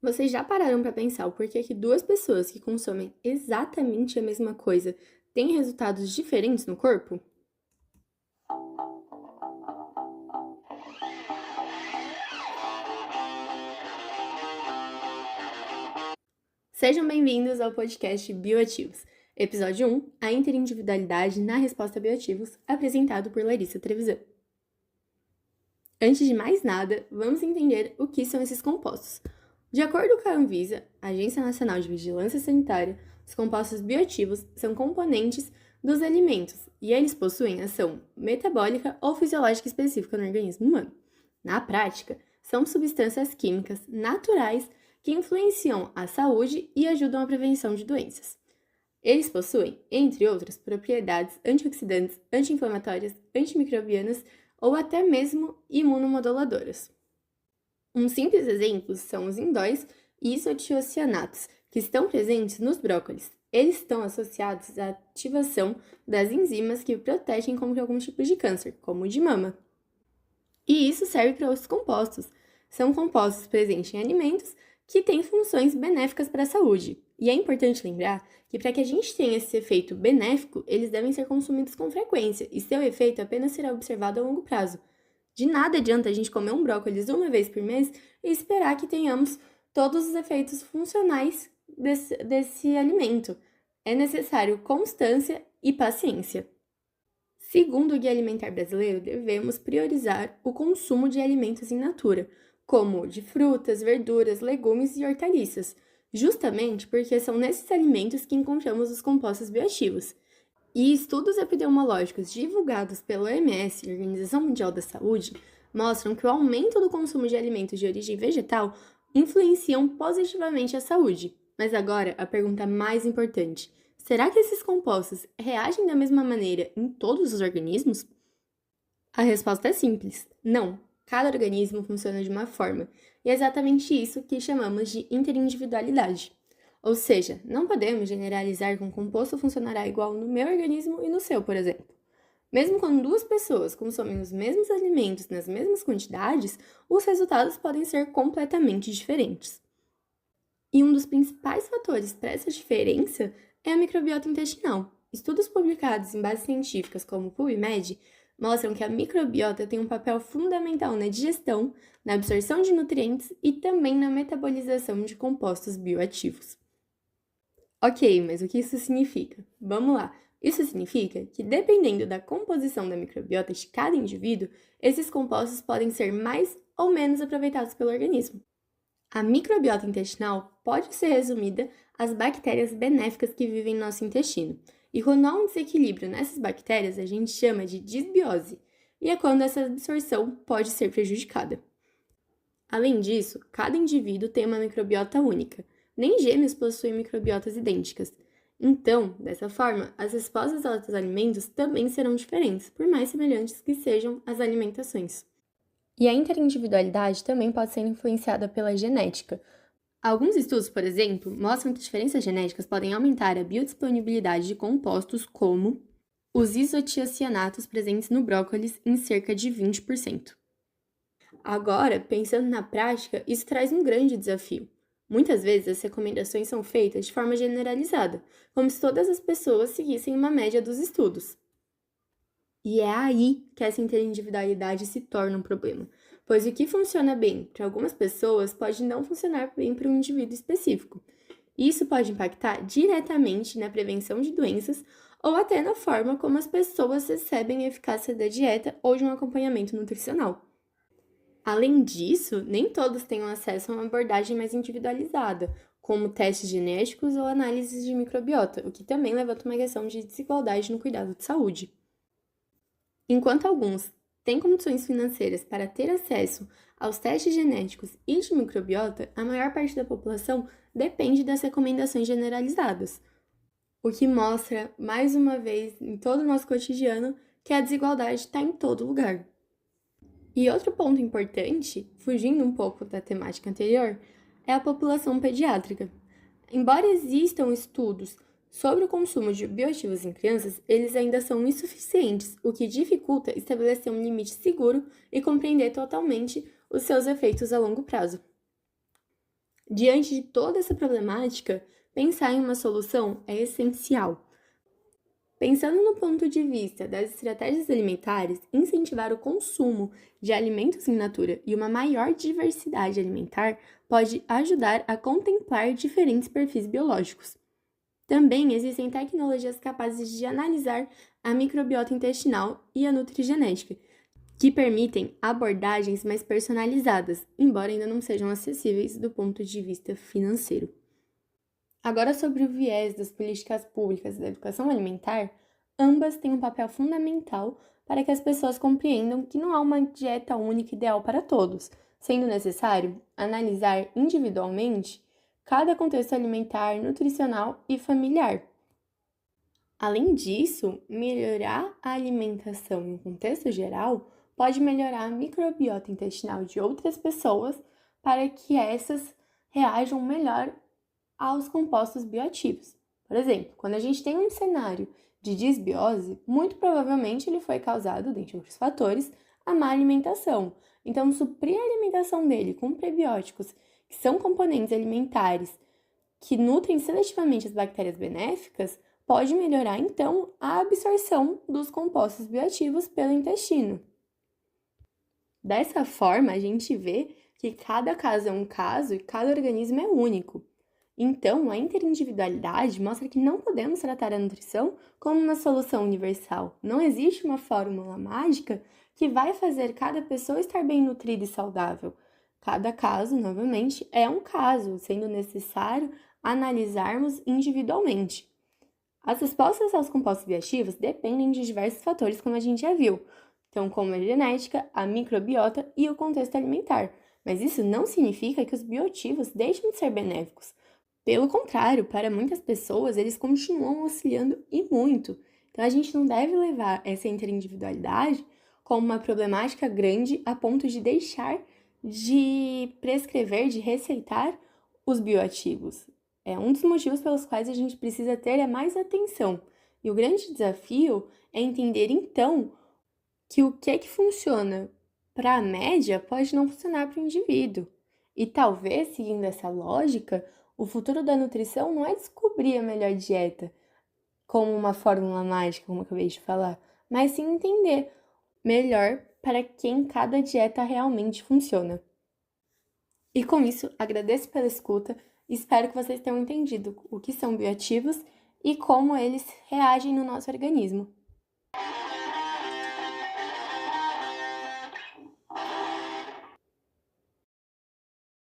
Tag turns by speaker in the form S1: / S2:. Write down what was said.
S1: Vocês já pararam para pensar o porquê que duas pessoas que consomem exatamente a mesma coisa têm resultados diferentes no corpo? Sejam bem-vindos ao podcast Bioativos, episódio 1, a interindividualidade na resposta a bioativos, apresentado por Larissa Trevisan. Antes de mais nada, vamos entender o que são esses compostos. De acordo com a Anvisa, Agência Nacional de Vigilância Sanitária, os compostos bioativos são componentes dos alimentos e eles possuem ação metabólica ou fisiológica específica no organismo humano. Na prática, são substâncias químicas naturais que influenciam a saúde e ajudam a prevenção de doenças. Eles possuem, entre outras, propriedades antioxidantes, anti-inflamatórias, antimicrobianas ou até mesmo imunomoduladoras. Um simples exemplo são os indóis e isotiocianatos, que estão presentes nos brócolis. Eles estão associados à ativação das enzimas que protegem contra alguns tipos de câncer, como o de mama. E isso serve para outros compostos. São compostos presentes em alimentos que têm funções benéficas para a saúde. E é importante lembrar que para que a gente tenha esse efeito benéfico, eles devem ser consumidos com frequência e seu efeito apenas será observado a longo prazo. De nada adianta a gente comer um brócolis uma vez por mês e esperar que tenhamos todos os efeitos funcionais desse alimento. É necessário constância e paciência. Segundo o Guia Alimentar Brasileiro, devemos priorizar o consumo de alimentos in natura, como de frutas, verduras, legumes e hortaliças, justamente porque são nesses alimentos que encontramos os compostos bioativos. E estudos epidemiológicos divulgados pela OMS, Organização Mundial da Saúde, mostram que o aumento do consumo de alimentos de origem vegetal influenciam positivamente a saúde. Mas agora, a pergunta mais importante: será que esses compostos reagem da mesma maneira em todos os organismos? A resposta é simples: não. Cada organismo funciona de uma forma, e é exatamente isso que chamamos de interindividualidade. Ou seja, não podemos generalizar que um composto funcionará igual no meu organismo e no seu, por exemplo. Mesmo quando duas pessoas consomem os mesmos alimentos nas mesmas quantidades, os resultados podem ser completamente diferentes. E um dos principais fatores para essa diferença é a microbiota intestinal. Estudos publicados em bases científicas como o PubMed mostram que a microbiota tem um papel fundamental na digestão, na absorção de nutrientes e também na metabolização de compostos bioativos. Ok, mas o que isso significa? Vamos lá! Isso significa que, dependendo da composição da microbiota de cada indivíduo, esses compostos podem ser mais ou menos aproveitados pelo organismo. A microbiota intestinal pode ser resumida às bactérias benéficas que vivem no nosso intestino. E quando há um desequilíbrio nessas bactérias, a gente chama de disbiose, e é quando essa absorção pode ser prejudicada. Além disso, cada indivíduo tem uma microbiota única. Nem gêmeos possuem microbiotas idênticas. Então, dessa forma, as respostas aos alimentos também serão diferentes, por mais semelhantes que sejam as alimentações. E a interindividualidade também pode ser influenciada pela genética. Alguns estudos, por exemplo, mostram que diferenças genéticas podem aumentar a biodisponibilidade de compostos como os isotiocianatos presentes no brócolis em cerca de 20%. Agora, pensando na prática, isso traz um grande desafio. Muitas vezes as recomendações são feitas de forma generalizada, como se todas as pessoas seguissem uma média dos estudos. E é aí que essa interindividualidade se torna um problema, pois o que funciona bem para algumas pessoas pode não funcionar bem para um indivíduo específico. Isso pode impactar diretamente na prevenção de doenças ou até na forma como as pessoas recebem a eficácia da dieta ou de um acompanhamento nutricional. Além disso, nem todos têm acesso a uma abordagem mais individualizada, como testes genéticos ou análises de microbiota, o que também levanta uma questão de desigualdade no cuidado de saúde. Enquanto alguns têm condições financeiras para ter acesso aos testes genéticos e de microbiota, a maior parte da população depende das recomendações generalizadas, o que mostra, mais uma vez, em todo o nosso cotidiano, que a desigualdade está em todo lugar. E outro ponto importante, fugindo um pouco da temática anterior, é a população pediátrica. Embora existam estudos sobre o consumo de bioativos em crianças, eles ainda são insuficientes, o que dificulta estabelecer um limite seguro e compreender totalmente os seus efeitos a longo prazo. Diante de toda essa problemática, pensar em uma solução é essencial. Pensando no ponto de vista das estratégias alimentares, incentivar o consumo de alimentos in natura e uma maior diversidade alimentar pode ajudar a contemplar diferentes perfis biológicos. Também existem tecnologias capazes de analisar a microbiota intestinal e a nutrigenética, que permitem abordagens mais personalizadas, embora ainda não sejam acessíveis do ponto de vista financeiro. Agora, sobre o viés das políticas públicas da educação alimentar, ambas têm um papel fundamental para que as pessoas compreendam que não há uma dieta única ideal para todos, sendo necessário analisar individualmente cada contexto alimentar, nutricional e familiar. Além disso, melhorar a alimentação em um contexto geral pode melhorar a microbiota intestinal de outras pessoas para que essas reajam melhor aos compostos bioativos. Por exemplo, quando a gente tem um cenário de disbiose, muito provavelmente ele foi causado, dentre outros fatores, a má alimentação. Então, suprir a alimentação dele com prebióticos, que são componentes alimentares que nutrem seletivamente as bactérias benéficas, pode melhorar, então, a absorção dos compostos bioativos pelo intestino. Dessa forma, a gente vê que cada caso é um caso e cada organismo é único. Então, a interindividualidade mostra que não podemos tratar a nutrição como uma solução universal. Não existe uma fórmula mágica que vai fazer cada pessoa estar bem nutrida e saudável. Cada caso, novamente, é um caso, sendo necessário analisarmos individualmente. As respostas aos compostos bioativos dependem de diversos fatores, como a gente já viu, então, como a genética, a microbiota e o contexto alimentar. Mas isso não significa que os bioativos deixem de ser benéficos. Pelo contrário, para muitas pessoas, eles continuam auxiliando e muito. Então, a gente não deve levar essa interindividualidade como uma problemática grande a ponto de deixar de prescrever, de receitar os bioativos. É um dos motivos pelos quais a gente precisa ter mais atenção. E o grande desafio é entender, então, que o que funciona para a média pode não funcionar para o indivíduo. E talvez, seguindo essa lógica, o futuro da nutrição não é descobrir a melhor dieta como uma fórmula mágica, como eu acabei de falar, mas sim entender melhor para quem cada dieta realmente funciona. E com isso, agradeço pela escuta e espero que vocês tenham entendido o que são bioativos e como eles reagem no nosso organismo.